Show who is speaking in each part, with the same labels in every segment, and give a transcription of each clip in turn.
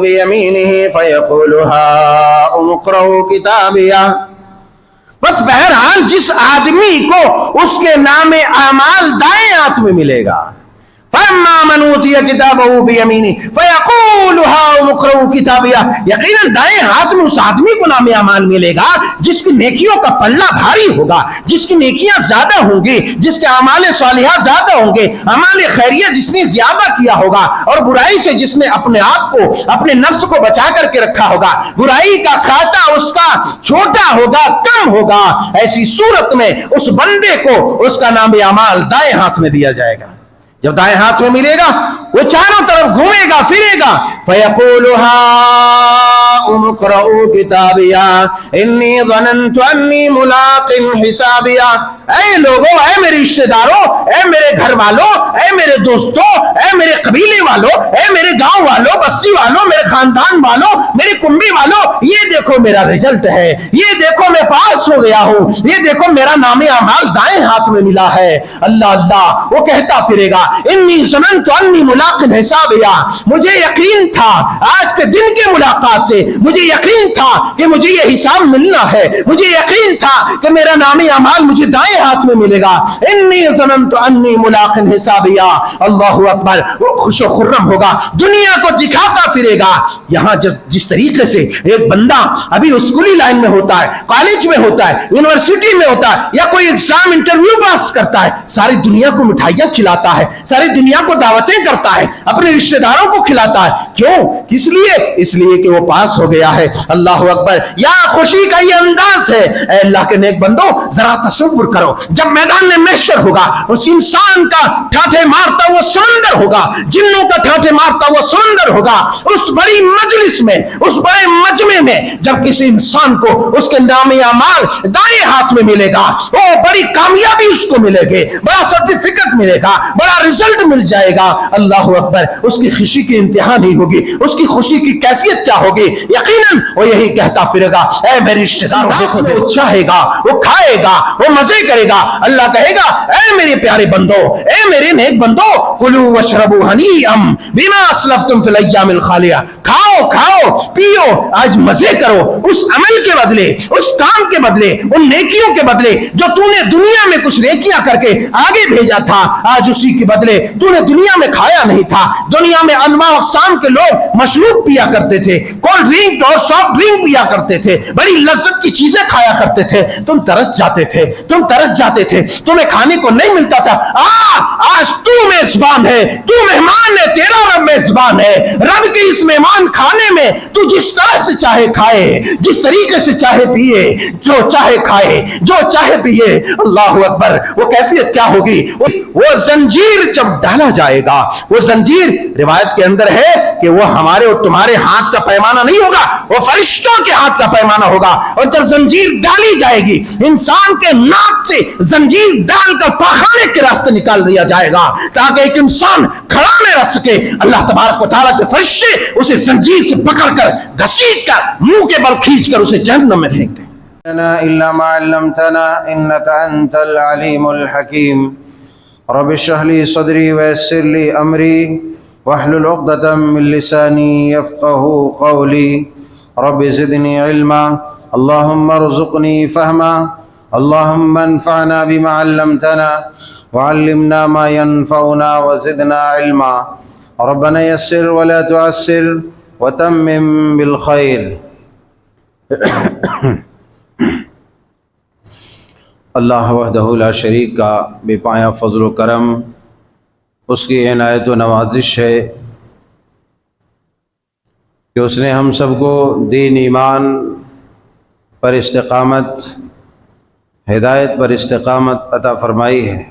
Speaker 1: بِيَمِينِهِ فَيَقُولُ هَاؤُمُ اقْرَءُوا كِتَابِيَهْ۔ بس بہرحال جس آدمی کو اس کے نام اعمال دائیں ہاتھ میں ملے گا، فَأَمَّا مَنْ أُوتِيَ كِتَابَهُ بِيَمِينِهِ فَيَقُولُ هَاؤُمُ اقْرَءُوا كِتَابِيَهْ۔ یقیناً دائیں ہاتھ میں اس آدمی کو نام اعمال ملے گا جس کی نیکیوں کا پلہ بھاری ہوگا، جس کی نیکیاں زیادہ ہوں گی، جس کے اعمال صالحہ زیادہ ہوں گے، اعمال خیریہ جس نے زیادہ کیا ہوگا، اور برائی سے جس نے اپنے آپ کو، اپنے نفس کو بچا کر کے رکھا ہوگا، برائی کا کھاتا اس کا چھوٹا ہوگا، کم ہوگا۔ ایسی صورت میں اس بندے کو اس کا نام اعمال دائیں ہاتھ میں دیا جائے گا۔ جب دائیں ہاتھ میں ملے گا وہ چاروں طرف گھومے گا، پھرے گا، فَيَقُولُ هَاؤُمُ اقْرَءُوا كِتَابِيَهْ إِنِّي ظَنَنْتُ أَنِّي مُلَاقٍ حِسَابِيَهْ۔ اے لوگوں، اے میرے رشتہ داروں، اے میرے گھر والوں، اے میرے دوستوں، اے میرے قبیلے والوں، اے میرے گاؤں والوں، بستی والوں، میرے خاندان والوں، میرے کنبے والوں، یہ دیکھو میرا رزلٹ ہے، یہ دیکھو میں پاس ہو گیا ہوں، یہ دیکھو میرا نام اعمال دائیں ہاتھ میں ملا ہے۔ اللہ اللہ وہ کہتا پھرے گا، انی ظننت انی ملاق حسابیا، مجھے یقین تھا آج کے دن کے ملاقات سے، مجھے یقین تھا کہ مجھے یہ حساب ملنا ہے، مجھے یقین تھا کہ میرا نام اعمال مجھے دائیں ہاتھ میں ملے گا۔ انی ظننت انی ملاق حسابیا۔ اللہ اکبر، وہ خوش و خرم ہوگا، دنیا کو دکھاتا پھرے گا۔ یہاں جس طریقے سے ایک بندہ ابھی اسکولی لائن میں ہوتا ہے، کالج میں ہوتا ہے، یونیورسٹی میں ہوتا ہے، یا کوئی ایگزام انٹرویو پاس کرتا ہے، ساری دنیا کو مٹھائیاں کھلاتا ہے، ساری دنیا کو دعوتیں کرتا ہے، اپنے رشتہ داروں کو کھلاتا ہے، کیوں؟ کس لیے؟ اس لیے کہ وہ پاس ہو گیا ہے۔ اللہ اکبر، یا خوشی کا یہ انداز ہے۔ اے اللہ کے نیک بندو، ذرا تصور کرو، جب میدان میں محشر ہوگا، اس انسان کا ٹھاٹھے مارتا وہ سمندر ہوگا، جنوں کا ٹھاٹھے مارتا وہ سمندر ہوگا، اس بڑی مجلس میں، اس بڑے مجمع میں جب کسی انسان کو اس کے نام اعمال دائیں ہاتھ میں ملے گا، وہ بڑی کامیابی اس کو ملے گی، بڑا سرٹیفکیٹ ملے گا، بڑا رزلٹ مل جائے گا۔ اللہ اکبر، اس کی خوشی کی انتہا نہیں ہوگی، اس کی خوشی کی کیفیت کیا ہوگی؟ یقیناً وہ یہی کہتا پھرے گا، اے میرے رشتہ داروں، دیکھو وہ چاہے گا، وہ کھائے گا، وہ مزے کرے گا۔ اللہ کہے گا، اے میرے پیارے بندو، اے میرے نیک بندو، کلوا واشربوا ہنیئا بما اسلفتم فی الایام الخالیہ، کھاؤ کھاؤ پیو، آج مزے کرو اس عمل کے بدلے، اس کام کے بدلے، ان نیکیوں کے بدلے جو تو نے دنیا میں کچھ نیکیاں کر کے آگے بھیجا تھا، آج اسی کے بدلے تو نے دنیا میں کھایا نہیں تھا۔ دنیا میں انواع اقسام کے لوگ مشروب پیا کرتے تھے، کولڈ ڈرنک اور سافٹ ڈرنک پیا کرتے تھے، بڑی لذت کی چیزیں کھایا کرتے تھے، تم ترس جاتے تھے، تم ترس جاتے تھے، تمہیں کھانے کو نہیں ملتا تھا۔ آج تو میزبان ہے، تو مہمان ہے، تیرا رب میزبان ہے۔ رب کے اس مہمان کھانے میں تو جس طرح سے چاہے کھائے، جس طریقے سے چاہے پیے، جو چاہے کھائے، جو چاہے پیے۔ اللہ اکبر، وہ کیفیت کیا ہوگی؟ وہ زنجیر جب ڈالا جائے گا، وہ زنجیر روایت کے اندر ہے کہ وہ ہمارے اور تمہارے ہاتھ کا پیمانہ نہیں ہوگا، وہ فرشتوں کے ہاتھ کا پیمانہ ہوگا۔ اور جب زنجیر ڈالی جائے گی، انسان کے ناک سے زنجیر ڈال کر پاخانے کے راستے نکال دیا جائے گا تاکہ ایک انسان کھڑا نہ رہ سکے۔ اللہ تبارک و تعالیٰ کے فرشتے اسے زنجیر سے پکڑ کر گھسیٹ کر منہ کے بل کھینچ کر اسے جہنم میں پھینک دیں۔
Speaker 2: إلا ما علمتنا إنك أنت العليم الحكيم رب اشرح لي صدري ويسر لي أمري واحلل عقدة من لساني يفقهوا قولي رب زدني علما اللهم ارزقني فهما اللهم انفعنا بما علمتنا وعلمنا ما ينفعنا وزدنا علما ربنا يسر ولا تعسر وتمم بالخير۔ اللہ وحدہ لا شریک کا بے پایا فضل و کرم، اس کی عنایت و نوازش ہے کہ اس نے ہم سب کو دین ایمان پر استقامت، ہدایت پر استقامت عطا فرمائی ہے۔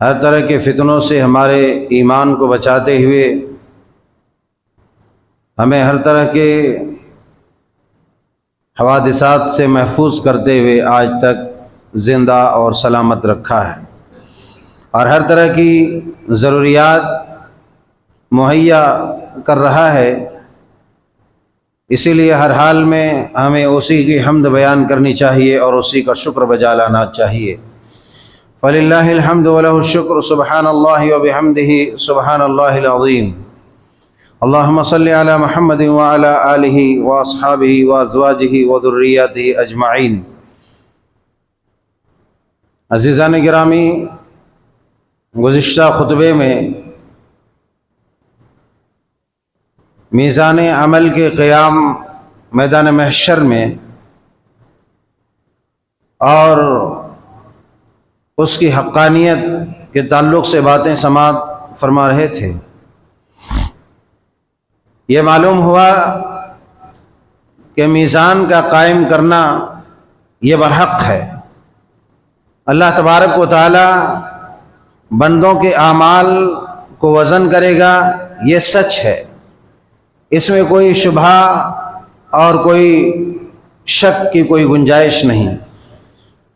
Speaker 2: ہر طرح کے فتنوں سے ہمارے ایمان کو بچاتے ہوئے ہمیں ہر طرح کے حوادثات سے محفوظ کرتے ہوئے آج تک زندہ اور سلامت رکھا ہے، اور ہر طرح کی ضروریات مہیا کر رہا ہے۔ اسی لیے ہر حال میں ہمیں اسی کی حمد بیان کرنی چاہیے اور اسی کا شکر بجا لانا چاہیے۔ فللہ الحمد ولہ الشکر سبحان اللہ وبحمدہ سبحان اللہ العظیم۔ اللهم صل على محمد وعلى آله وأصحابه وأزواجه وذرياته أجمعين۔ عزیزان گرامی، گزشتہ خطبے میں میزان عمل کے قیام میدان محشر میں اور اس کی حقانیت کے تعلق سے باتیں سماعت فرما رہے تھے۔ یہ معلوم ہوا کہ میزان کا قائم کرنا یہ برحق ہے۔ اللہ تبارک و تعالی بندوں کے اعمال کو وزن کرے گا، یہ سچ ہے، اس میں کوئی شبہ اور کوئی شک کی کوئی گنجائش نہیں،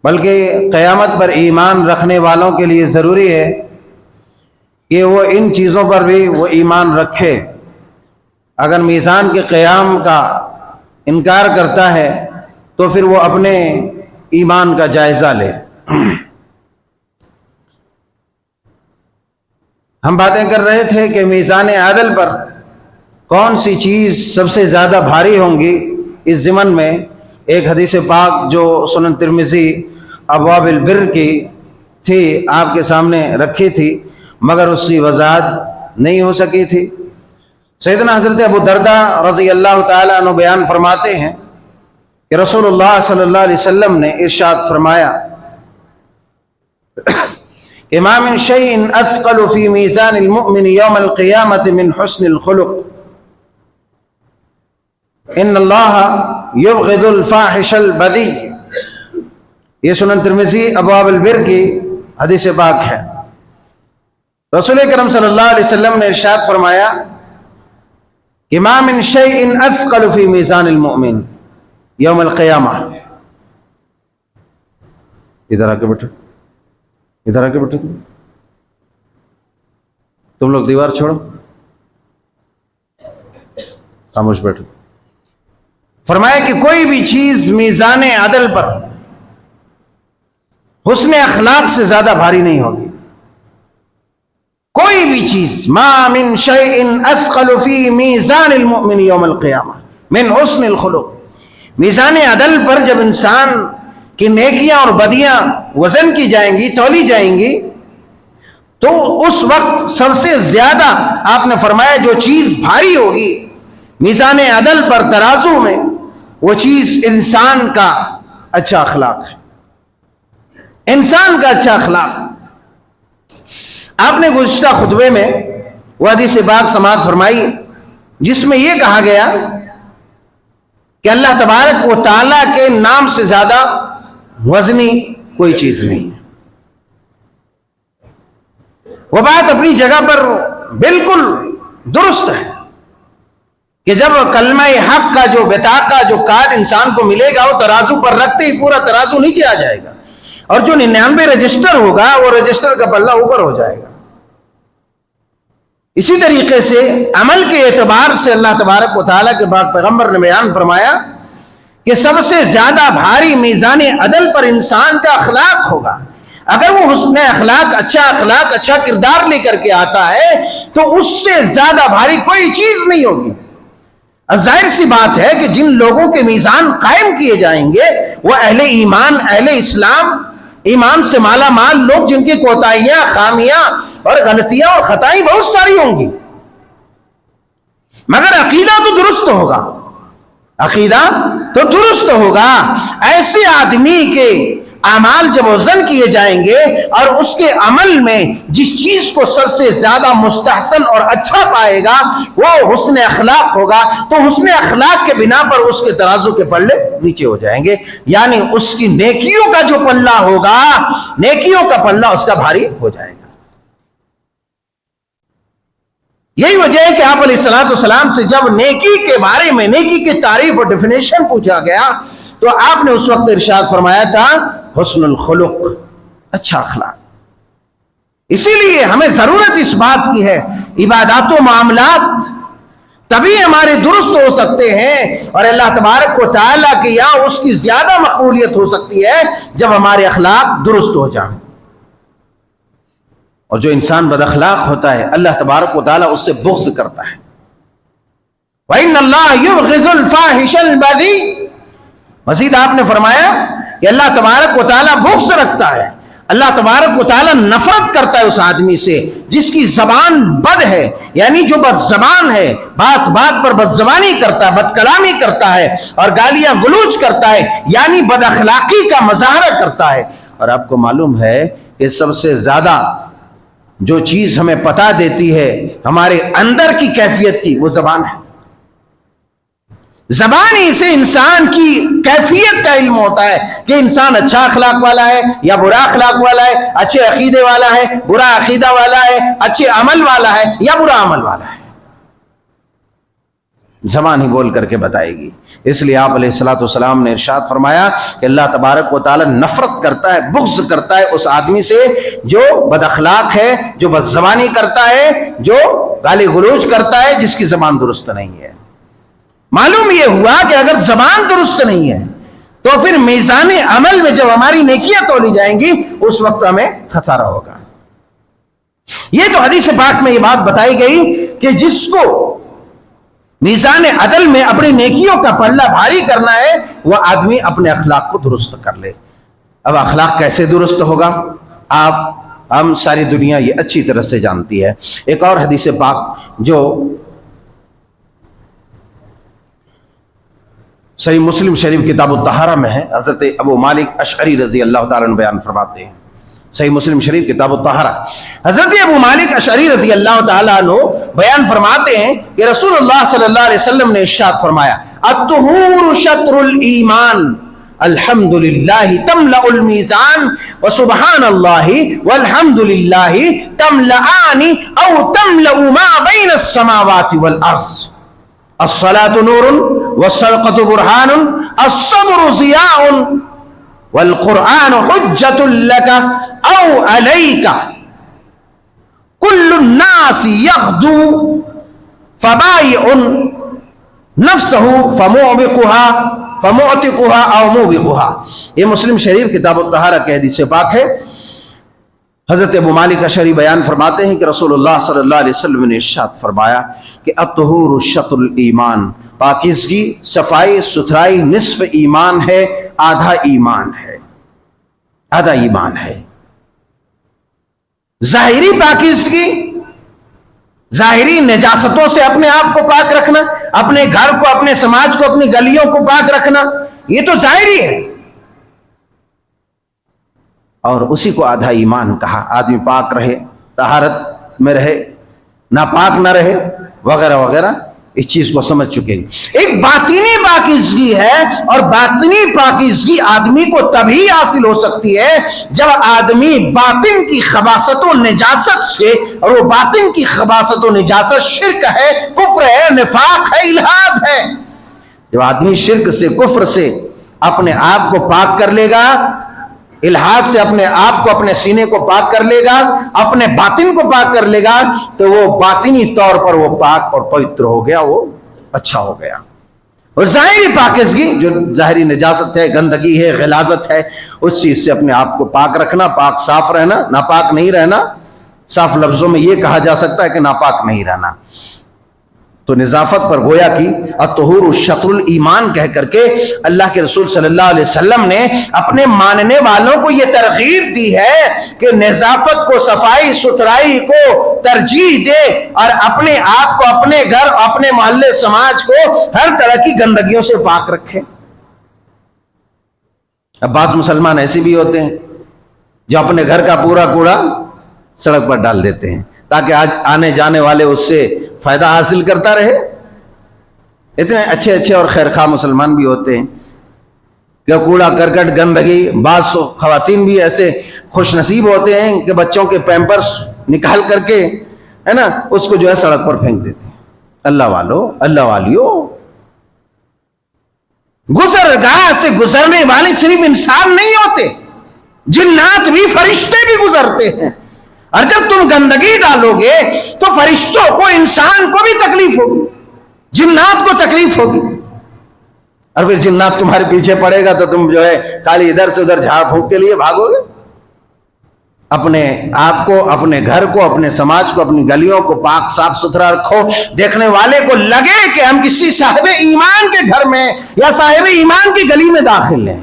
Speaker 2: بلکہ قیامت پر ایمان رکھنے والوں کے لیے ضروری ہے کہ وہ ان چیزوں پر بھی وہ ایمان رکھے۔ اگر میزان کے قیام کا انکار کرتا ہے تو پھر وہ اپنے ایمان کا جائزہ لے۔ ہم باتیں کر رہے تھے کہ میزان عدل پر کون سی چیز سب سے زیادہ بھاری ہوں گی۔ اس ضمن میں ایک حدیث پاک جو سنن ترمذی ابواب البر کی تھی آپ کے سامنے رکھی تھی، مگر اس کی وضاحت نہیں ہو سکی تھی۔ سیدنا حضرت ابو درداء رضی اللہ تعالیٰ عنہ بیان فرماتے ہیں کہ رسول اللہ صلی اللہ علیہ وسلم نے ارشاد فرمایا کہ ما من شيء اثقل في ميزان المؤمن يوم القيامة من حسن الخلق ان اللہ یبغض الفاحش البذی۔ یہ سنن ترمذی ابواب البر کی حدیث پاک ہے۔ رسول کرم صلی اللہ علیہ وسلم نے ارشاد فرمایا کہ ما من شیء اثقل فی میزان المؤمن یوم القیامہ۔ ادھر آ کے بیٹھو، ادھر آ کے بیٹھو، تم لوگ دیوار چھوڑو، خاموش بیٹھو۔ فرمایا کہ کوئی بھی چیز میزان عدل پر حسن اخلاق سے زیادہ بھاری نہیں ہوگی۔ کوئی بھی چیز، ما من شیء اثقل فی میزان المؤمن یوم القیامہ من حسن الخلق۔ میزان عدل پر جب انسان کی نیکیاں اور بدیاں وزن کی جائیں گی، تولی جائیں گی، تو اس وقت سب سے زیادہ آپ نے فرمایا جو چیز بھاری ہوگی میزان عدل پر ترازو میں، وہ چیز انسان کا اچھا اخلاق ہے، انسان کا اچھا اخلاق۔ آپ نے گزشتہ خطبے میں وہ حدیث پاک سماعت فرمائی جس میں یہ کہا گیا کہ اللہ تبارک و تعالیٰ کے نام سے زیادہ وزنی کوئی چیز نہیں ہے۔ وہ بات اپنی جگہ پر بالکل درست ہے کہ جب کلمہ حق کا جو بطاقہ جو کارڈ انسان کو ملے گا، وہ ترازو پر رکھتے ہی پورا ترازو نیچے آ جائے گا، اور جو 99 رجسٹر ہوگا وہ رجسٹر کا پلہ اوپر ہو جائے گا۔ اسی طریقے سے عمل کے اعتبار سے اللہ تبارک و تعالیٰ کے بعد پیغمبر نے بیان فرمایا کہ سب سے زیادہ بھاری میزان عدل پر انسان کا اخلاق ہوگا۔ اگر وہ حسن اخلاق، اچھا کردار لے کر کے آتا ہے تو اس سے زیادہ بھاری کوئی چیز نہیں ہوگی۔ اب ظاہر سی بات ہے کہ جن لوگوں کے میزان قائم کیے جائیں گے وہ اہل ایمان، اہل اسلام، ایمان سے مالا مال لوگ، جن کی کوتاہیاں، خامیاں اور غلطیاں اور خطائیں بہت ساری ہوں گی، مگر عقیدہ تو درست ہوگا، عقیدہ تو درست ہوگا۔ ایسے آدمی کے اعمال جب وزن کیے جائیں گے اور اس کے عمل میں جس چیز کو سب سے زیادہ مستحسن اور اچھا پائے گا وہ حسن اخلاق ہوگا، تو حسن اخلاق کے بنا پر اس کے ترازو کے پلے نیچے ہو جائیں گے، یعنی اس کی نیکیوں کا جو پلہ ہوگا، نیکیوں کا پلہ اس کا بھاری ہو جائے گا۔ یہی وجہ ہے کہ آپ علیہ الصلوۃ والسلام سے جب نیکی کے بارے میں، نیکی کی تعریف اور ڈیفینیشن پوچھا گیا تو آپ نے اس وقت ارشاد فرمایا تھا حسن الخلق، اچھا اخلاق۔ اسی لیے ہمیں ضرورت اس بات کی ہے، عبادات و معاملات تبھی ہمارے درست ہو سکتے ہیں اور اللہ تبارک و تعالیٰ کے یہاں اس کی زیادہ مقبولیت ہو سکتی ہے جب ہمارے اخلاق درست ہو جائیں۔ اور جو انسان بد اخلاق ہوتا ہے اللہ تبارک و تعالیٰ اس سے بغض کرتا ہے،
Speaker 1: وَإِنَّ اللَّهَ يُبْغِضُ الْفَاحِشَ الْبَذِيءَ. مزید آپ نے فرمایا کہ اللہ تبارک و تعالیٰ بغض رکھتا ہے، اللہ تبارک و تعالیٰ نفرت کرتا ہے اس آدمی سے جس کی زبان بد ہے، یعنی جو بد زبان ہے، بات بات پر بد زبانی کرتا ہے، بد کلامی کرتا ہے اور گالیاں گلوچ کرتا ہے، یعنی بد اخلاقی کا مظاہرہ کرتا ہے. اور آپ کو معلوم ہے کہ سب سے زیادہ جو چیز ہمیں پتہ دیتی ہے ہمارے اندر کی کیفیت کی، وہ زبان ہے. زبانی سے انسان کی کیفیت کا علم ہوتا ہے کہ انسان اچھا اخلاق والا ہے یا برا اخلاق والا ہے، اچھے عقیدے والا ہے، برا عقیدہ والا ہے، اچھے عمل والا ہے یا برا عمل والا ہے. زبان ہی بول کر کے بتائے گی. اس لیے آپ علیہ الصلوۃ والسلام نے ارشاد فرمایا کہ اللہ تبارک و تعالی نفرت کرتا ہے، بغض کرتا ہے اس آدمی سے جو بد اخلاق ہے، جو بد زبانی کرتا ہے، جو گالی گلوچ کرتا ہے، جس کی زبان درست نہیں ہے. معلوم یہ ہوا کہ اگر زبان درست نہیں ہے تو پھر میزان عمل میں جب ہماری نیکیاں تولی جائیں گی اس وقت ہمیں خسارہ ہوگا. یہ تو حدیث پاک میں یہ بات بتائی گئی کہ جس کو میزان عدل میں اپنی نیکیوں کا پلہ بھاری کرنا ہے وہ آدمی اپنے اخلاق کو درست کر لے. اب اخلاق کیسے درست ہوگا؟ ہم ساری دنیا یہ اچھی طرح سے جانتی ہے. ایک اور حدیث پاک جو صحیح مسلم شریف کتاب الطہارہ میں ہے، حضرت ابو مالک اشعری رضی اللہ تعالیٰ عنہ بیان فرماتے ہیں. صحیح مسلم شریف کتاب الطہارہ، حضرت ابو مالک اشعری رضی اللہ تعالیٰ عنہ بیان فرماتے ہیں کہ رسول اللہ صلی اللہ علیہ وسلم نے ارشاد فرمایا الطہور شطر الایمان الحمدللہ تملأ المیزان وسبحان اللہ والحمدللہ تملأان او تملأ ما بین السماوات والارض. الصلاة نور والصدقة برهان الصبر ضياء والقرآن حجة لك أو عليك. كل الناس يغدو فبايع نفسه فمعتقها أو موبقها. یہ مسلم شریف کتاب الطہارہ کے حدیث پاک ہے. حضرت ابو مالک اشعری بیان فرماتے ہیں کہ رسول اللہ صلی اللہ علیہ وسلم نے ارشاد فرمایا کہ الطہور شطر الایمان، پاکیزگی، صفائی ستھرائی نصف ایمان ہے، آدھا ایمان ہے، آدھا ایمان ہے. ظاہری پاکیزگی، ظاہری نجاستوں سے اپنے آپ کو پاک رکھنا، اپنے گھر کو، اپنے سماج کو، اپنی گلیوں کو پاک رکھنا، یہ تو ظاہری ہے، اور اسی کو آدھا ایمان کہا. آدمی پاک رہے، طہارت میں رہے، ناپاک نہ رہے، وغیرہ وغیرہ، اس چیز کو سمجھ چکے. ایک باطنی پاکیزگی ہے، اور باطنی پاکیزگی آدمی کو تبھی حاصل ہو سکتی ہے جب آدمی باطن کی خباثت و نجاست سے، اور وہ باطن کی خباثت و نجاست شرک ہے، کفر ہے، نفاق ہے، الحاد ہے. جب آدمی شرک سے، کفر سے اپنے آپ کو پاک کر لے گا، الحاد سے اپنے آپ کو، اپنے سینے کو پاک کر لے گا، اپنے باطن کو پاک کر لے گا، تو وہ باطنی طور پر وہ پاک اور پوتر ہو گیا، وہ اچھا ہو گیا. اور ظاہری پاکیزگی جو ظاہری نجاست ہے، گندگی ہے، غلاظت ہے، اس چیز سے اپنے آپ کو پاک رکھنا، پاک صاف رہنا، ناپاک نہیں رہنا. صاف لفظوں میں یہ کہا جا سکتا ہے کہ ناپاک نہیں رہنا. تو نظافت پر گویا کی الطہور شطر الایمان کہہ کر کے اللہ کے رسول صلی اللہ علیہ وسلم نے اپنے ماننے والوں کو یہ ترغیب دی ہے کہ نظافت کو، صفائی ستھرائی کو ترجیح دے، اور اپنے آپ کو، اپنے گھر، اپنے محلے، سماج کو ہر طرح کی گندگیوں سے پاک رکھے. اب بعض مسلمان ایسے بھی ہوتے ہیں جو اپنے گھر کا پورا کوڑا سڑک پر ڈال دیتے ہیں تاکہ آج آنے جانے والے اس سے فائدہ حاصل کرتا رہے. اتنے اچھے اچھے اور خیرخواہ مسلمان بھی ہوتے ہیں کہ کوڑا کرکٹ، گندگی، بعض خواتین بھی ایسے خوش نصیب ہوتے ہیں کہ بچوں کے پیمپرس نکال کر کے، ہے نا، اس کو جو ہے سڑک پر پھینک دیتے ہیں. اللہ والو، اللہ والیو، گزرگاہ سے گزرنے والے صرف انسان نہیں ہوتے، جنات بھی، فرشتے بھی گزرتے ہیں. اور جب تم گندگی ڈالو گے تو فرشتوں کو، انسان کو بھی تکلیف ہوگی، جنات کو تکلیف ہوگی. اور پھر جنات تمہارے پیچھے پڑے گا تو تم جو ہے خالی ادھر سے ادھر جھاڑ پھونک کے لیے بھاگو گے.
Speaker 2: اپنے آپ کو، اپنے گھر کو، اپنے سماج کو، اپنی گلیوں کو پاک صاف ستھرا رکھو، دیکھنے والے کو لگے کہ ہم کسی صاحب ایمان کے گھر میں یا صاحب ایمان کی گلی میں داخل ہیں۔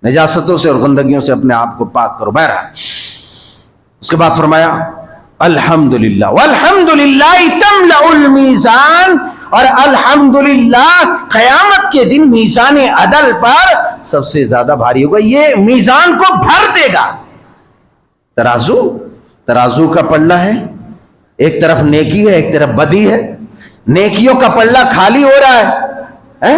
Speaker 2: نجاستوں سے اور گندگیوں سے اپنے آپ کو پاک کرو۔ بہرحال اس کے بعد فرمایا الحمدللہ والحمدللہ تملأ المیزان، اور الحمدللہ قیامت کے دن میزان عدل پر سب سے زیادہ بھاری ہوگا، یہ میزان کو بھر دے گا۔ ترازو کا پلہ ہے، ایک طرف نیکی ہے ایک طرف بدی ہے، نیکیوں کا پلہ خالی ہو رہا ہے،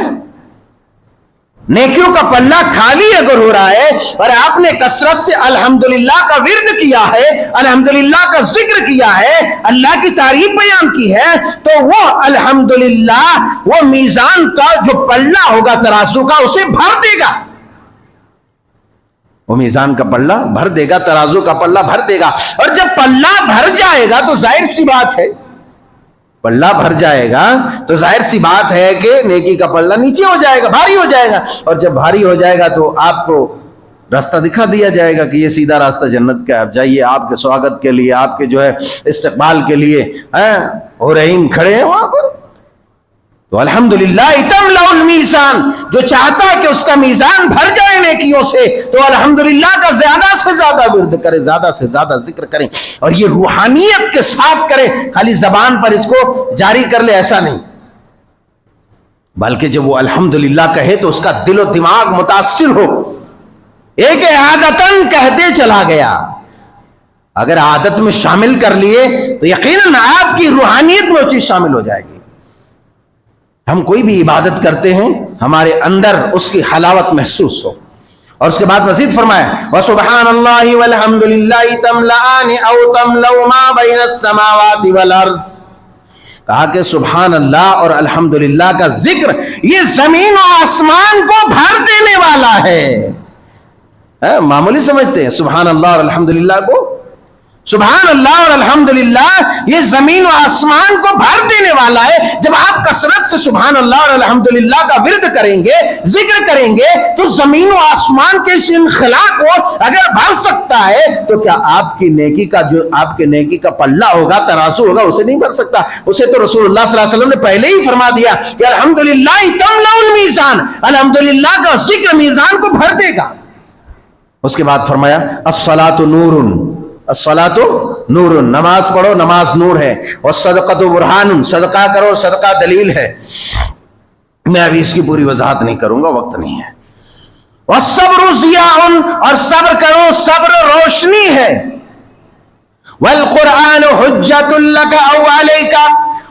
Speaker 2: نیکیوں کا پلہ خالی اگر ہو رہا ہے اور آپ نے کثرت سے الحمدللہ کا ورد کیا ہے، الحمدللہ کا ذکر کیا ہے، اللہ کی تعریف بیان کی ہے، تو وہ الحمدللہ وہ میزان کا جو پلہ ہوگا ترازو کا اسے بھر دے گا، وہ میزان کا پلہ بھر دے گا، ترازو کا پلہ بھر دے گا۔ اور جب پلہ بھر جائے گا تو ظاہر سی بات ہے، پلہ بھر جائے گا تو ظاہر سی بات ہے کہ نیکی کا پلہ نیچے ہو جائے گا، بھاری ہو جائے گا، اور جب بھاری ہو جائے گا تو آپ کو راستہ دکھا دیا جائے گا کہ یہ سیدھا راستہ جنت کا ہے، آپ جائیے، آپ کے سواگت کے لیے، آپ کے جو ہے استقبال کے لیے حورین کھڑے ہیں وہاں پر۔ تو الحمدللہ تملأ المیزان، جو چاہتا ہے کہ اس کا میزان بھر جائے نیکیوں سے تو الحمدللہ کا زیادہ سے زیادہ ورد کرے، زیادہ سے زیادہ ذکر کریں، اور یہ روحانیت کے ساتھ کرے، خالی زبان پر اس کو جاری کر لے ایسا نہیں، بلکہ جب وہ الحمدللہ کہے تو اس کا دل و دماغ متاثر ہو، ایک عادتاً کہتے چلا گیا، اگر عادت میں شامل کر لیے تو یقیناً آپ کی روحانیت میں وہ چیز شامل ہو جائے گی۔ ہم کوئی بھی عبادت کرتے ہیں ہمارے اندر اس کی حلاوت محسوس ہو، اور اس کے بعد مزید فرمایا وَسُبْحَانَ اللَّهِ وَالْحَمْدُ لِلَّهِ تَمْلَآنِ أَوْ تَمْلَوْ مَا بَيْنَ السَّمَاوَاتِ وَالْأَرْضِ، کہا کہ سبحان اللہ اور الحمدللہ کا ذکر یہ زمین و آسمان کو بھر دینے والا ہے۔ معمولی سمجھتے ہیں سبحان اللہ اور الحمدللہ کو؟ سبحان اللہ اور الحمدللہ یہ زمین و آسمان کو بھر دینے والا ہے۔ جب آپ کثرت سے سبحان اللہ اور الحمدللہ کا ورد کریں گے، ذکر کریں گے، تو زمین و آسمان کے اس انخلا کو اگر بھر سکتا ہے تو کیا آپ کی نیکی کا جو آپ کے نیکی کا پلہ ہوگا، ترازو ہوگا، اسے نہیں بھر سکتا؟ اسے تو رسول اللہ صلی اللہ علیہ وسلم نے پہلے ہی فرما دیا کہ الحمدللہ تملأ المیزان، الحمدللہ کا ذکر میزان کو بھر دے گا۔ اس کے بعد فرمایا الصلاۃ نور، الصلاۃ نور، نماز پڑھو نماز نور ہے، والصدقۃ برہان، صدقہ کرو صدقہ دلیل ہے۔ میں ابھی اس کی پوری وضاحت نہیں کروں گا، وقت نہیں ہے۔ والصبر ضیاء، اور صبر کرو صبر روشنی ہے۔ والقرآن حجۃ لک او علیک،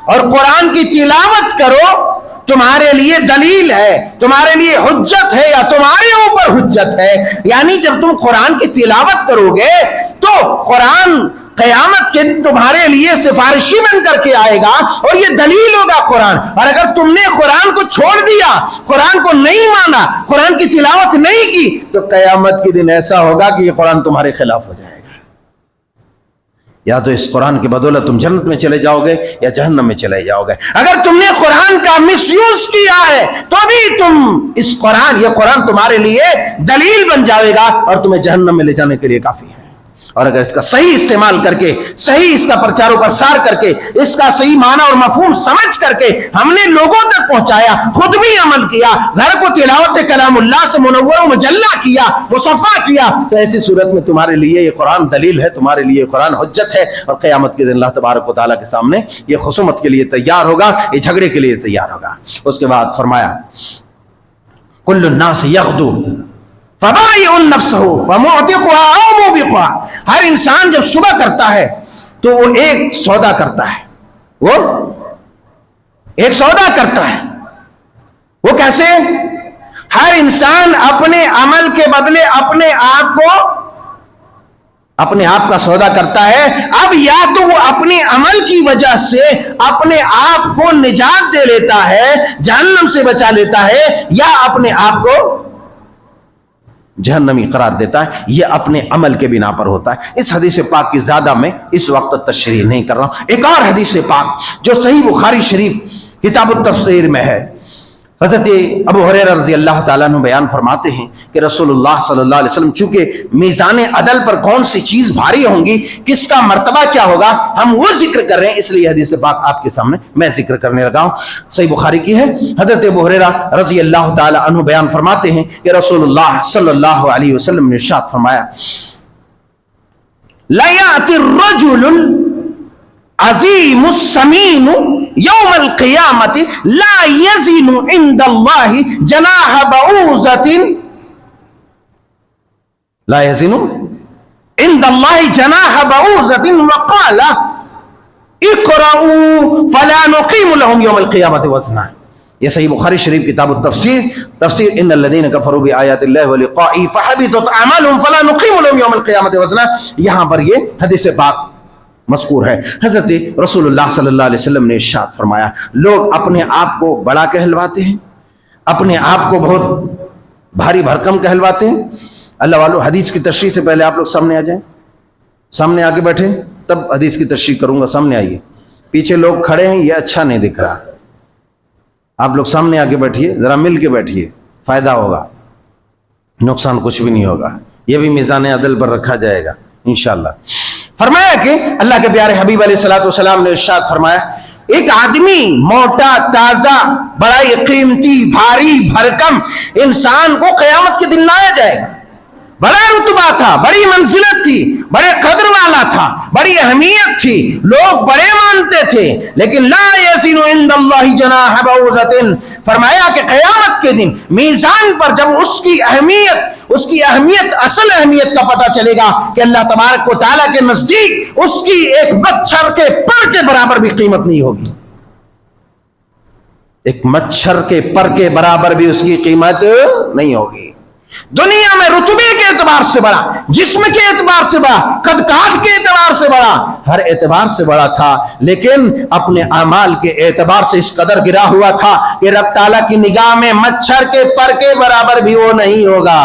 Speaker 2: اور قرآن کی تلاوت کرو تمہارے لیے دلیل ہے، تمہارے لیے حجت ہے یا تمہارے اوپر حجت ہے۔ یعنی جب تم قرآن کی تلاوت کرو گے تو قرآن قیامت کے دن تمہارے لیے سفارشی بن کر کے آئے گا، اور یہ دلیل ہوگا قرآن۔ اور اگر تم نے قرآن کو چھوڑ دیا، قرآن کو نہیں مانا، قرآن کی تلاوت نہیں کی، تو قیامت کے دن ایسا ہوگا کہ یہ قرآن تمہارے خلاف ہو جائے گا۔ یا تو اس قرآن کی بدولت تم جنت میں چلے جاؤ گے یا جہنم میں چلے جاؤ گے۔ اگر تم نے قرآن کا مس یوز کیا ہے تو بھی تم یہ قرآن تمہارے لیے دلیل بن جائے گا اور تمہیں جہنم میں لے جانے کے لیے کافی ہے۔ اور اگر اس کا صحیح استعمال کر کے، صحیح اس کا پرچار و پرسار کر کے، اس کا صحیح معنی اور مفہوم سمجھ کر کے ہم نے لوگوں تک پہنچایا، خود بھی عمل کیا، گھر کو تلاوت کلام اللہ سے منور و مجلہ کیا، مصفا کیا، تو ایسی صورت میں تمہارے لیے یہ قرآن دلیل ہے، تمہارے لیے قرآن حجت ہے، اور قیامت کے دن اللہ تبارک و تعالیٰ کے سامنے یہ خصومت کے لیے تیار ہوگا، یہ جھگڑے کے لیے تیار ہوگا۔ اس کے بعد فرمایا کل الناس یغدو فبائع نفسہ فمعتقها او موبقها، ہر انسان جب صبح کرتا ہے تو وہ ایک سودا کرتا ہے، وہ ایک سودا کرتا ہے۔ وہ کیسے؟ ہر انسان اپنے عمل کے بدلے اپنے آپ کا سودا کرتا ہے۔ اب یا تو وہ اپنے عمل کی وجہ سے اپنے آپ کو نجات دے لیتا ہے، جہنم سے بچا لیتا ہے، یا اپنے آپ کو جہنمی قرار دیتا ہے۔ یہ اپنے عمل کے بنا پر ہوتا ہے۔ اس حدیث پاک کی زیادہ میں اس وقت تشریح نہیں کر رہا ہوں۔ ایک اور حدیث پاک جو صحیح بخاری شریف کتاب التفسیر میں ہے،
Speaker 1: حضرت ابو ہریرہ رضی اللہ تعالیٰ عنہ بیان فرماتے ہیں کہ رسول اللہ صلی اللہ علیہ وسلم چونکہ میزان عدل پر کون سی چیز بھاری ہوں گی، کس کا مرتبہ کیا ہوگا، ہم وہ ذکر کر رہے ہیں، اس لیے حدیث پاک آپ کے سامنے میں ذکر کرنے لگا ہوں۔ صحیح بخاری کی ہے۔ حضرت ابو ہریرہ رضی اللہ تعالیٰ عنہ بیان فرماتے ہیں کہ رسول اللہ صلی اللہ علیہ وسلم نے ارشاد فرمایا، لا یأتی الرجل العظیم السمین یوم القیامت لا یزن عند اللہ جناح بعوضۃ، لا یزن عند اللہ جناح بعوضۃ وقال اقرؤوا فلا نقیم لهم یوم القیامت وزنا۔ یہ صحیح بخاری شریف کتاب التفسیر، تفسیر ان الذین کفروا بآیات اللہ ولقائہ فحبطت اعمالهم فلا نقیم لهم یوم القیامت وزنا، یہاں پر یہ حدیث پاک مذکور ہے۔ حضرت رسول اللہ صلی اللہ علیہ وسلم نے ارشاد فرمایا، لوگ اپنے آپ کو بڑا کہلواتے ہیں، اپنے آپ کو بہت بھاری بھرکم کہلواتے ہیں۔ اللہ والو، حدیث کی تشریح سے پہلے آپ لوگ سامنے آ جائیں، سامنے آ کے بیٹھیں، تب حدیث کی تشریح کروں گا۔ سامنے آئیے، پیچھے لوگ کھڑے ہیں، یہ اچھا نہیں دکھ رہا، آپ لوگ سامنے آ کے بیٹھیے، ذرا مل کے بیٹھیے، فائدہ ہوگا، نقصان کچھ بھی نہیں ہوگا، یہ بھی میزان عدل پر رکھا جائے گا انشاءاللہ۔ فرمایا کہ اللہ کے پیارے حبیب علیہ الصلوۃ والسلام نے ارشاد فرمایا، ایک آدمی موٹا تازہ بڑا ہی قیمتی بھاری بھرکم انسان کو قیامت کے دن لایا جائے گا، بڑا رتبہ تھا، بڑی منزلت تھی، بڑے قدر والا تھا، بڑی اہمیت تھی، لوگ بڑے مانتے تھے، لیکن لا یزن عند اللہ جناح بعوضۃ، فرمایا کہ قیامت کے دن میزان پر جب اس کی اہمیت اصل اہمیت کا پتہ چلے گا کہ اللہ تبارک و تعالیٰ کے نزدیک اس کی ایک مچھر کے پر کے برابر بھی قیمت نہیں ہوگی، ایک مچھر کے پر کے برابر بھی اس کی قیمت نہیں ہوگی۔ دنیا میں رتبے کے اعتبار سے بڑا، جسم کے اعتبار سے بڑا، قد کاٹ کے اعتبار سے بڑا، ہر اعتبار سے بڑا تھا، لیکن اپنے اعمال کے اعتبار سے اس قدر گرا ہوا تھا کہ رب تعالیٰ کی نگاہ میں مچھر کے پر کے برابر بھی وہ نہیں ہوگا۔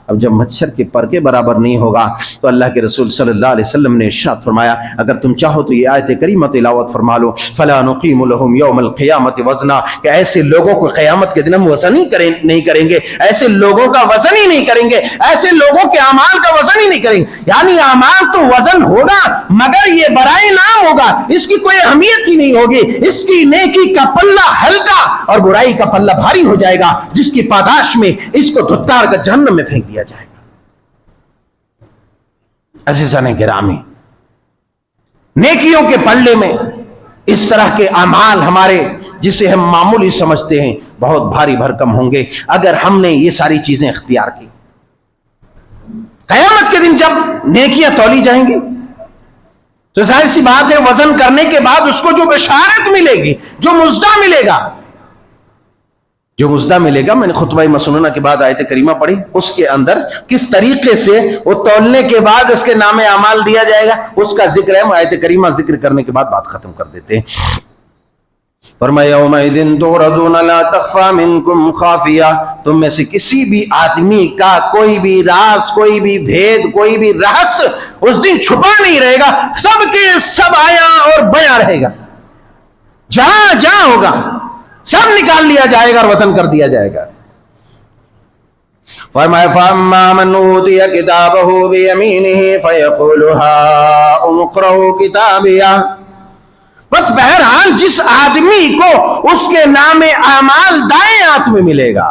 Speaker 1: اب جب مچھر کے پر کے برابر نہیں ہوگا تو اللہ کے رسول صلی اللہ علیہ وسلم نے ارشاد فرمایا، اگر تم چاہو تو یہ آیت کریمہ تلاوت فرما لو، فلا نقیم لهم یوم القیامت وزنا، کہ ایسے لوگوں کو قیامت کے دن ہم وزن نہیں کریں گے، ایسے لوگوں کا وزن ہی نہیں کریں گے، ایسے لوگوں کے اعمال کا وزن ہی نہیں کریں گے۔ یعنی اعمال تو وزن ہوگا مگر یہ برائے نام ہوگا، اس کی کوئی اہمیت ہی نہیں ہوگی، اس کی نیکی کا پلہ ہلکا اور برائی کا پلہ بھاری ہو جائے گا، جس کی پاداش میں اس کو دھتار کر جہنم میں پھینک دیا جائے گا۔ عزیزان گرامی، نیکیوں کے پلے میں اس طرح کے اعمال ہمارے جسے ہم معمولی سمجھتے ہیں بہت بھاری بھرکم ہوں گے اگر ہم نے یہ ساری چیزیں اختیار کی۔ قیامت کے دن جب نیکیاں تولی جائیں گی تو ظاہر سی بات ہے وزن کرنے کے بعد اس کو جو بشارت ملے گی، جو مزدہ ملے گا، میں نے خطبہ مسنونہ کے بعد آیت کریمہ پڑھی، اس کے اندر کس طریقے سے وہ تولنے کے بعد اس کے نام اعمال دیا جائے گا اس کا ذکر ہے۔ آیت کریمہ ذکر کرنے کے بعد بات ختم کر دیتے ہیں۔ فرمایا یومئذ تعرضون لا تخفى منکم خافیہ، تم میں سے کسی بھی آدمی کا کوئی بھی راز، کوئی بھی بھید، کوئی بھی رہس اس دن چھپا نہیں رہے گا، سب کے سب آیا اور بیاں رہے گا، جہاں ہوگا سب نکال لیا جائے گا اور وزن کر دیا جائے گا۔ فرمایا فَأَمَّا مَنْ أُوتِيَ كِتَابَهُ بِيَمِينِهِ فَيَقُولُ هَاؤُمُ اقْرَءُوا کتابیہ، بس بہرحال جس آدمی کو اس کے نام اعمال دائیں ہاتھ میں ملے گا،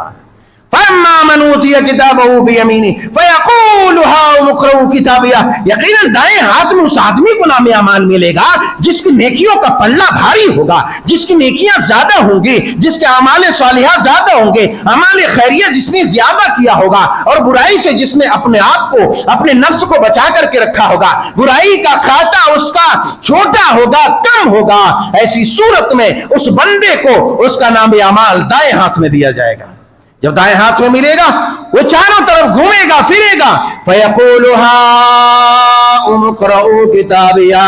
Speaker 1: فَأَمَّا مَنْ أُوتِيَ كِتَابَهُ بِيَمِينِهِ فَيَقُولُ هَاؤُمُ اقْرَءُوا کتابیہ، یقیناً دائیں ہاتھ میں اس آدمی کو نام اعمال ملے گا جس کی نیکیوں کا پلہ بھاری ہوگا، جس کی نیکیاں زیادہ ہوں گی، جس کے اعمال صالحہ زیادہ ہوں گے، اعمال خیریہ جس نے زیادہ کیا ہوگا، اور برائی سے جس نے اپنے آپ کو، اپنے نفس کو بچا کر کے رکھا ہوگا، برائی کا کھاتا اس کا چھوٹا ہوگا، کم ہوگا، ایسی صورت میں اس بندے کو اس کا نام اعمال دائیں ہاتھ میں دیا جائے گا۔ جب دائیں ہاتھ میں ملے گا وہ چاروں طرف گھومے گا پھرے گا، فَيَقُولُ هَاؤُمُ اقْرَءُوا کتابیہ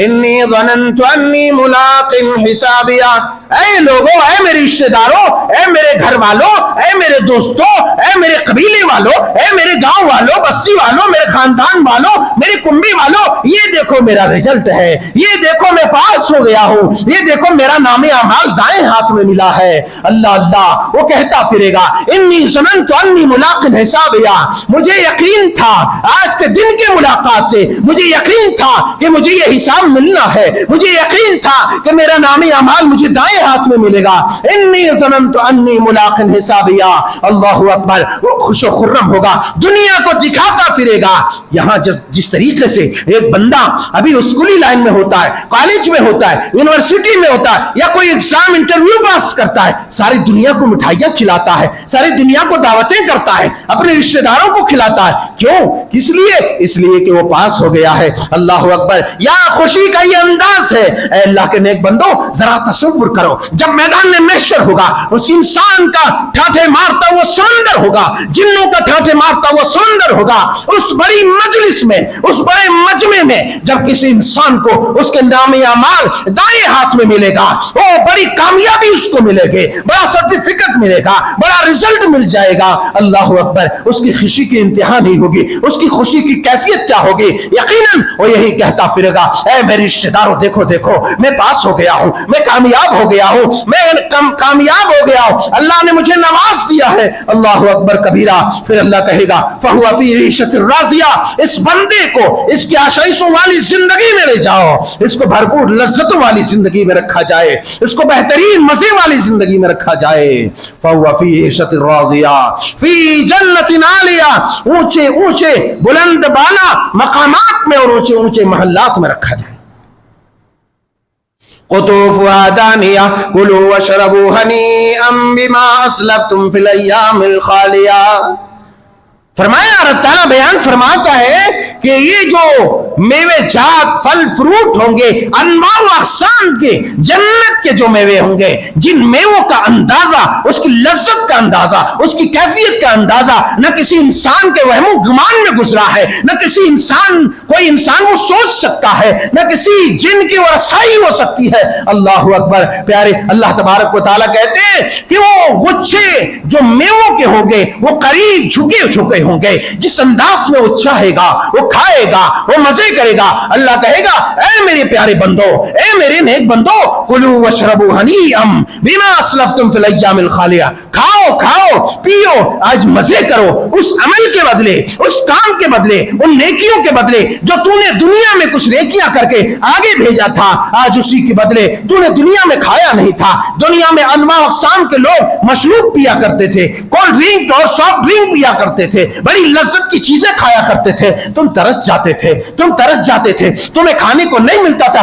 Speaker 1: انی ظننت انی ملاق حسابیہ، اے لوگو، اے میرے میرے رشتے داروں، اے میرے گھر والوں، اے میرے دوستوں، اے میرے قبیلے والوں، اے میرے گاؤں والوں، بستی والوں، میرے خاندان والوں، میرے کنبی والوں، یہ دیکھو میرا رزلٹ ہے، یہ دیکھو میں پاس ہو گیا ہوں، یہ دیکھو میرا نام اعمال دائیں ہاتھ میں ملا ہے۔ اللہ اللہ وہ کہتا پھرے گا انی ظننت انی ملاق حسابیا، مجھے یقین تھا آج کے دن کے ملاقات سے، مجھے یقین تھا کہ مجھے یہ حساب ملنا ہے، مجھے یقین تھا کہ میرا نام اعمال مجھے دائیں ہاتھ میں ملے گا۔ انی ظننت انی ملاق حسابیا، اللہ اکبر، وہ خوش و خرم ہوگا، دنیا کو دکھاتا پھرے گا۔ یہاں جس طریقے سے ایک بندہ ابھی اسکولی لائن میں ہوتا ہے، کالج میں ہوتا ہے، یونیورسٹی میں ہوتا ہے، یا کوئی ایگزام انٹرویو پاس کرتا ہے، ساری دنیا کو مٹھائیاں کھلاتا ہے، ساری دنیا کو دعوتیں کرتا ہے، اپنے رشتہ داروں کو کھلاتا ہے، کیوں؟ کس لیے؟ اس لیے کہ وہ پاس ہو گیا ہے۔ اللہ اکبر، یا خوشی کا یہ انداز ہے۔ اے اللہ کے نیک بندو، ذرا تصور کرو جب میدان میں محشر ہوگا، اس انسان کا ٹھاٹھے مارتا وہ سمندر ہوگا، جنوں کا ٹھاٹھے مارتا وہ سمندر ہوگا، اس بڑی مجلس میں، اس بڑے مجمع میں جب کسی انسان کو اس کے نام اعمال دائیں ہاتھ میں ملے گا، وہ بڑی کامیابی اس کو ملے گی، بڑا سرٹیفکیٹ ملے گا، بڑا رزلٹ مل جائے گا۔ اللہ اکبر، اس کی خوشی کی انتہا نہیں ہوگی، اس کی خوشی کی کیفیت کیا ہوگی؟ یقیناً وہ یہی کہتا پھرے گا اے میرے رشتہ داروں، دیکھو دیکھو میں پاس ہو گیا ہوں، میں کامیاب ہو گیا ہوں، میں کامیاب ہو گیا ہوں، اللہ نے مجھے نواز دیا ہے۔ اللہ اکبر کبیرہ۔ پھر اللہ کہے گا فَهُوَ فِي عِيشَةٍ رَاضِيَةٍ، اس بندے کو اس کی آشائشوں والی زندگی میں لے جاؤ، اس کو بھرپور لذتوں والی زندگی میں رکھا جائے، اس کو بہترین مزے والی زندگی میں رکھا جائے۔ فَهُوَ فِي عِيشَةٍ رَاضِيَةٍ فِي جَنَّةٍ عَالِيَةٍ، اونچے اونچے بلند بالا مقامات میں اور اونچے اونچے محلات میں رکھا جائے۔ قطوفها دانیہ کلوا واشربوا ہنیئا بما اسلفتم فی الایام الخالیہ۔ فرمایا رب تعالیٰ بیان فرماتا ہے کہ یہ جو میوے جات پھل فروٹ ہوں گے، انواع و اقسام کے جنت کے جو میوے ہوں گے، جن میووں کا اندازہ، اس کی لذت کا اندازہ، اس کی کیفیت کا اندازہ نہ کسی انسان کے وہم و گمان میں گزرا ہے، نہ کسی کوئی انسان وہ سوچ سکتا ہے، نہ کسی جن کی وہ رسائی ہو سکتی ہے۔ اللہ اکبر۔ پیارے اللہ تبارک و تعالیٰ کہتے ہیں کہ وہ غچے جو میووں کے ہوں گے وہ قریب جھکے جھکے ہوں گے، جس انداز میں وہ چاہے گا وہ کھائے گا، وہ مزے کرے گا۔ اللہ کہے گا اے میرے پیارے بندو، اے میرے نیک بندو، کلوا واشربوا ہنیئا بما اسلفتم فی الایام الخالیہ، کھاؤ کھاؤ پیو، آج مزے کرو، اس عمل کے بدلے، اس کام کے بدلے، ان نیکیوں کے بدلے جو تو نے دنیا میں کچھ نیکیاں کر کے آگے بھیجا تھا، آج اسی کے بدلے تو نے دنیا میں کھایا نہیں تھا۔ دنیا میں انواع اقسام کے لوگ مشروب پیا کرتے تھے، کولڈ ڈرنک اور سافٹ ڈرنک پیا کرتے تھے، بڑی لذت کی چیزیں کھایا کرتے تھے، تم ترس جاتے تھے، تم ترس جاتے تھے، تمہیں کھانے کو نہیں ملتا تھا۔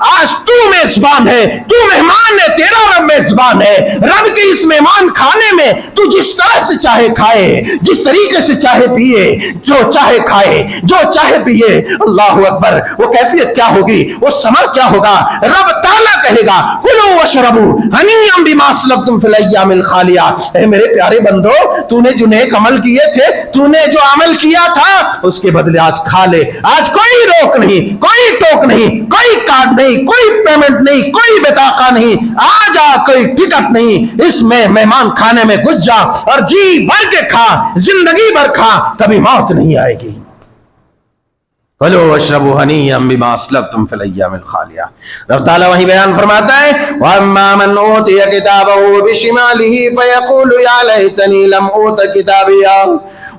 Speaker 1: آج تو میزبان ہے، تو مہمان ہے، تیرا رب میزبان ہے۔ رب کے اس مہمان کھانے میں تو جس طرح سے چاہے کھائے، جس طریقے سے چاہے پیے، جو چاہے کھائے، جو چاہے پیے۔ اللہ اکبر۔ وہ کیفیت کیا ہوگی، وہ ثمر کیا ہوگا؟ رب تعالیٰ کہے گا کلوا واشربوا ہنیئا بما اسلفتم فی الایام الخالیہ۔ اے میرے پیارے بندو، تو نے جو نیک عمل کیے تھے، تو نے جو عمل کیا تھا، اس کے بدلے آج کھا لے۔ آج کوئی روک نہیں، کوئی ٹوک نہیں، کوئی کارڈ نہیں، کوئی پیمنٹ نہیں، کوئی بطاقہ نہیں، آج کوئی ٹکٹ نہیں، اس میں مہمان کھانے میں گھس جا اور جی بھر کے کھا، زندگی بھر کھا، کبھی موت نہیں آئے گی۔ کلوا واشربوا ہنیئا بما اسلفتم فی الایام الخالیہ۔ رب تعالیٰ وہی بیان فرماتا ہے وَأَمَّا مَنْ أُوتِيَ كِتَابَهُ بِشِمَالِهِ فَيَقُولُ يَا لَيْتَنِي لَمْ أُوتَ كِتَابِيَهْ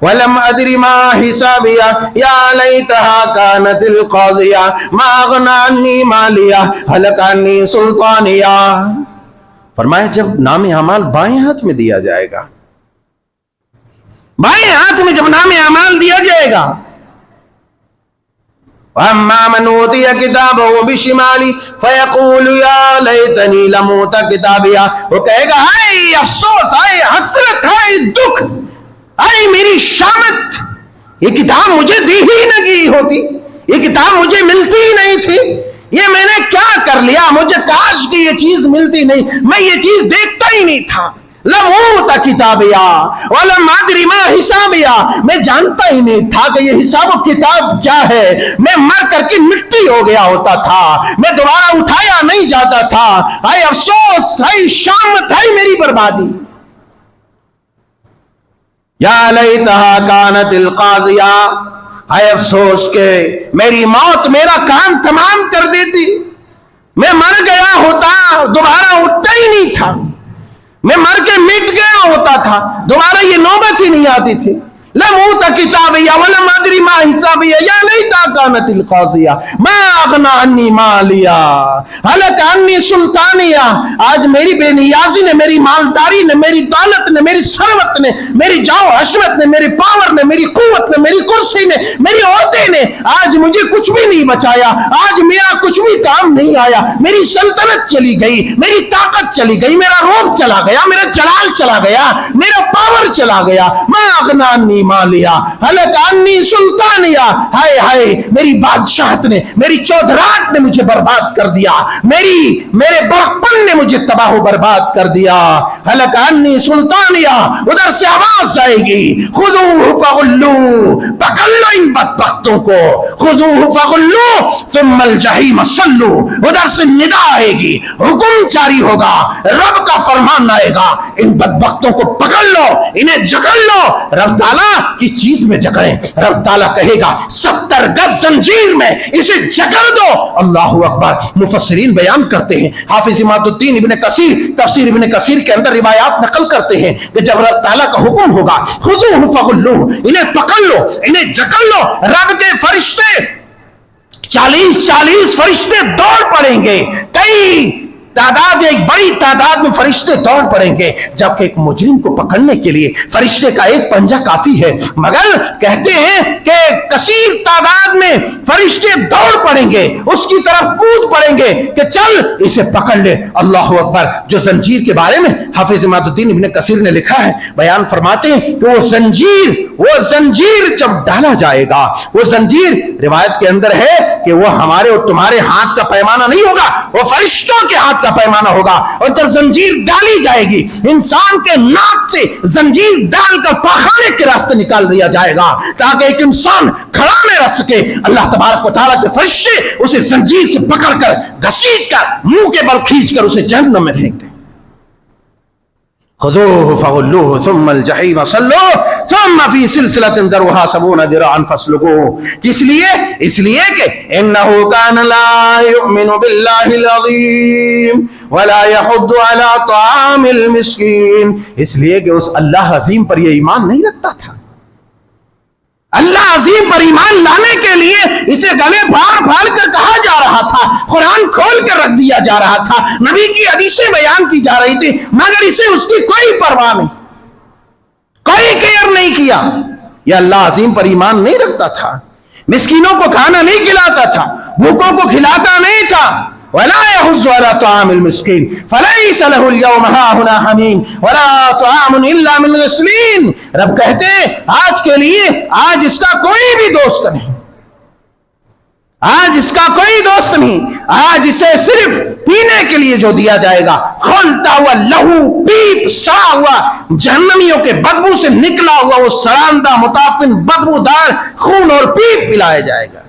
Speaker 1: وَلَمْ أَدْرِ مَا حِسَابِيَهْ يَا لَيْتَهَا كَانَتِ الْقَاضِيَةَ مَا أَغْنَىٰ عَنِّي مَالِيَهْ هَلَكَ عَنِّي سُلْطَانِيَهْ۔ فرمایا جب نام اعمال بائیں ہاتھ میں دیا جائے گا، بائیں ہاتھ میں جب نام اعمال دیا جائے گا، وَأَمَّا مَنْ أُوتِيَ كِتَابَهُ بِشِمَالِهِ فَيَقُولُ يَا لَيْتَنِي لَمْ أُوتَ كِتَابِيَهْ، وہ کہے گا ہائے افسوس، ہائے حسرت، ہائے دکھ، ہائے میری شامت، یہ کتاب مجھے دی ہی نہ گئی ہوتی، یہ کتاب مجھے ملتی ہی نہیں تھی، یہ میں نے کیا کر لیا، مجھے کاش کہ یہ چیز ملتی نہیں، میں یہ چیز دیکھتا ہی نہیں تھا، لم اوت کتابیا ولم ادری ما حسابیا، میں جانتا ہی نہیں تھا کہ یہ حساب و کتاب کیا ہے، میں مر کر کے مٹی ہو گیا ہوتا تھا، میں دوبارہ اٹھایا نہیں جاتا تھا، اے افسوس، اے شامت، اے میری بربادی. یا لیتہا کانت القاضیہ، اے افسوس کہ میری موت میرا کام تمام کر دیتی، میں مر گیا ہوتا، دوبارہ اٹھتا ہی نہیں تھا، میں مر کے مٹ گیا ہوتا تھا، دوبارہ یہ نوبت ہی نہیں آتی تھی. لم اوت کتابیا ولم ادری ما حسابیا یا لیتہا کانت القاضیہ ما اغنی عنی مالیا ہلک عنی سلطانیہ. آج میری بے نیازی نے، میری مالداری نے، میری دولت نے، میری ثروت نے، میری جاؤ حشمت نے، میری پاور نے، میری قوت نے، میری کرسی نے، میری عہدے نے آج مجھے کچھ بھی نہیں بچایا، آج میرا کچھ بھی کام نہیں آیا، میری سلطنت چلی گئی، میری طاقت چلی گئی، میرا روب چلا گیا، میرا جلال چلا گیا، میرا پاور چلا گیا. ما اغنی عنی مالیا ہلک عنی سلطانیہ، ہائے ہائے میری بادشاہت نے، میری چودھرات نے مجھے برباد کر دیا، میرے برپن نے مجھے تباہ و برباد کر دیا. ہلک عنی سلطانیہ. ادھر سے آواز آئے گی، خذوہ فغلوہ، پکڑ لو ان بدبختوں کو، خذوہ فغلوہ ثم الجحیم صلوہ. ادھر سے ندا آئے گی، حکم جاری ہوگا، رب کا فرمان آئے گا، ان بدبختوں کو پکڑ لو، انہیں جکڑ لو. رب تعالیٰ کی چیز میں جکڑیں. رب تعالیٰ کہے گا 70 گز زنجیر میں اسے جکڑ دو. اللہ اکبر. مفسرین بیان کرتے ہیں، حافظ اماد الدین ابن کثیر تفسیر ابن کثیر کے اندر روایات نقل کرتے ہیں کہ جب رب تعالیٰ کا حکم ہوگا خذوہ فغلوہ، انہیں پکڑ لو، انہیں جکڑ لو، رب کے فرشتے 40 فرشتے دوڑ پڑیں گے، کئی تعداد، ایک بڑی تعداد میں فرشتے دوڑ پڑیں گے، جبکہ ایک مجرم کو پکڑنے کے لیے فرشتے کا ایک پنجہ کافی ہے. مگر کہتے ہیں کہ کثیر تعداد میں فرشتے دوڑ پڑیں گے، اس کی طرف کود پڑیں گے کہ چل اسے پکڑ لے. اللہ اکبر. جو زنجیر کے بارے میں حافظ اماد الدین ابن کثیر نے لکھا ہے، بیان فرماتے ہیں کہ وہ زنجیر جب ڈالا جائے گا، وہ زنجیر روایت کے اندر ہے کہ وہ ہمارے اور تمہارے ہاتھ کا پیمانہ نہیں ہوگا، وہ فرشتوں کے ہاتھ کا پیمانہ ہوگا. اور جب زنجیر ڈالی جائے گی، انسان کے ناک سے زنجیر ڈال کر پاخانے کے راستے نکال دیا جائے گا تاکہ ایک انسان کھڑا نہ رہ سکے. اللہ تبارک و تعالیٰ کے فرشتے اسے زنجیر سے پکڑ کر گھسیٹ کر منہ کے بل کھینچ کر اسے جہنم میں پھینک دیں. خذوہ فغلوہ ثم الجحیم صلوہ ثم فی سلسلۃ ذرعہا 70 ذراعا فاسلکوہ. اس لیے کہ انہ کان لا یؤمن باللہ العظیم ولا یحض علی طعام المسکین. اس لیے کہ اس اللہ عظیم پر یہ ایمان نہیں رکھتا تھا. اللہ عظیم پر ایمان لانے کے لیے اسے گلے پھاڑ کر کہا جا رہا تھا، قرآن کھول کر رکھ دیا جا رہا تھا، نبی کی حدیثیں بیان کی جا رہی تھی، مگر اسے اس کی کوئی پرواہ نہیں، کوئی کیئر نہیں کیا. یہ اللہ عظیم پر ایمان نہیں رکھتا تھا، مسکینوں کو کھانا نہیں کھلاتا تھا، بھوکوں کو کھلاتا نہیں تھا. ولا يحض على طعام المسكين فليس له اليوم هاهنا حميم ولا طعام الا من غسلين. رب کہتے ہیں آج کے لیے آج اس کا کوئی بھی دوست نہیں، آج اس کا کوئی دوست نہیں. آج اسے صرف پینے کے لیے جو دیا جائے گا کھولتا ہوا لہو، پیپ، سڑا ہوا، جہنمیوں کے بدبو سے نکلا ہوا وہ سڑاندہ متعفن بدبودار خون اور پیپ پلایا جائے گا.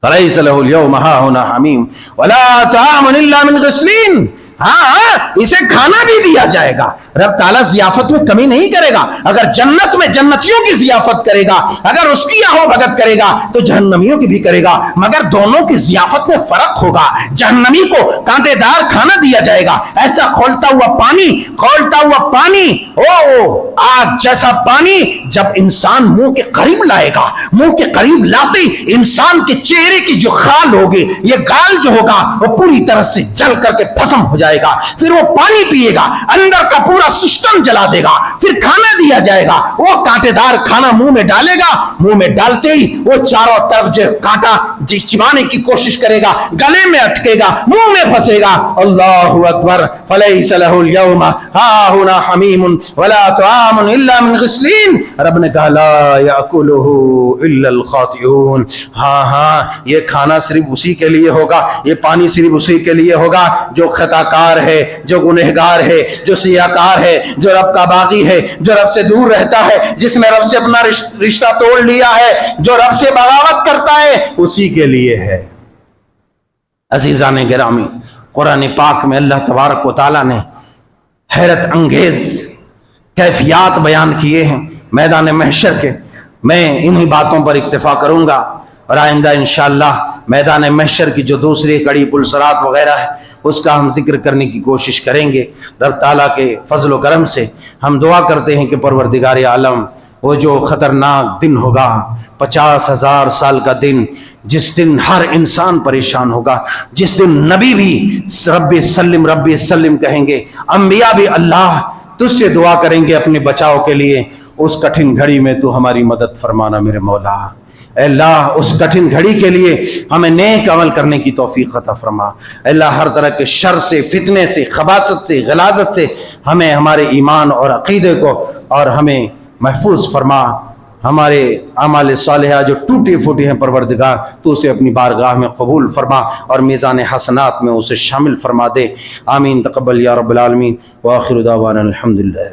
Speaker 1: فَلَيْسَ لَهُ الْيَوْمَ هَاهُنَا حَمِيمٌ وَلَا طَعَامٌ إِلَّا مِنْ غِسْلِينٍ. ہاں اسے کھانا بھی دیا جائے گا. رب تعالیٰ ضیافت میں کمی نہیں کرے گا. اگر جنت میں جنتیوں کی ضیافت کرے گا، اگر اس کی آہو بھگت کرے گا تو جہنمیوں کی بھی کرے گا، مگر دونوں کی ضیافت میں فرق ہوگا. جہنمی کو کانٹے دار کھانا دیا جائے گا، ایسا کھولتا ہوا پانی، آگ جیسا پانی جب انسان منہ کے قریب لائے گا، منہ کے قریب لاتے انسان کے چہرے کی جو خال ہوگی، یہ گال جو ہوگا وہ پوری طرح سے جل کر کے بھسم ہو جائے گا. پھر وہ پانی پیے گا، اندر کا پورا سسٹم جلا دے گا. پھر کھانا دیا جائے گا، وہ کانٹے دار کھانا منہ میں ڈالے گا، منہ میں ڈالتے ہی وہ چاروں طرف جو کانٹا چبانے کی کوشش کرے گا، گلے میں اٹکے گا، منہ میں پھنسے گا. اللہ اکبر. فلیس لہ اليوم ہاہنا حمیم ولا طعام الا من غسلین. رب نے کہا لا یاکلہ الا الخاطئون. ہاں یہ کھانا صرف اسی کے لیے ہوگا، یہ پانی صرف اسی کے لیے ہوگا جو خطا کار بدکار ہے، جو گنہگار ہے، جو سیاکار ہے، جو رب کا باغی ہے، جو رب سے دور رہتا ہے، جس نے رب سے اپنا رشتہ توڑ لیا ہے، جو رب سے بغاوت کرتا ہے، اسی کے لیے ہے۔ عزیزان گرامی، قرآن پاک میں اللہ تبارک و تعالیٰ نے حیرت انگیز کیفیات بیان کیے ہیں میدان محشر کے۔ میں انہی باتوں پر اکتفا کروں گا، اور آئندہ انشاءاللہ میدان محشر کی جو دوسری کڑی پلسرات وغیرہ ہے اس کا ہم ذکر کرنے کی کوشش کریں گے۔ رب تعالیٰ کے فضل و کرم سے ہم دعا کرتے ہیں کہ پروردگار عالم وہ جو خطرناک دن ہوگا، 50,000 سال کا دن، جس دن ہر انسان پریشان ہوگا، جس دن نبی بھی رب سلم کہیں گے، انبیاء بھی اللہ تجھ سے دعا کریں گے اپنے بچاؤ کے لیے، اس کٹھن گھڑی میں تو ہماری مدد فرمانا میرے مولا۔ اے اللہ اس کٹھن گھڑی کے لیے ہمیں نیک عمل کرنے کی توفیق عطا فرما۔ اے اللہ ہر طرح کے شر سے، فتنے سے، خباثت سے، غلاظت سے ہمیں، ہمارے ایمان اور عقیدے کو اور ہمیں محفوظ فرما۔ ہمارے اعمال صالحہ جو ٹوٹی پھوٹی ہیں پروردگار تو اسے اپنی بارگاہ میں قبول فرما اور میزان حسنات میں اسے شامل فرما دے۔ آمین، تقبل یا رب العالمین، وآخر دعوانا الحمدللہ۔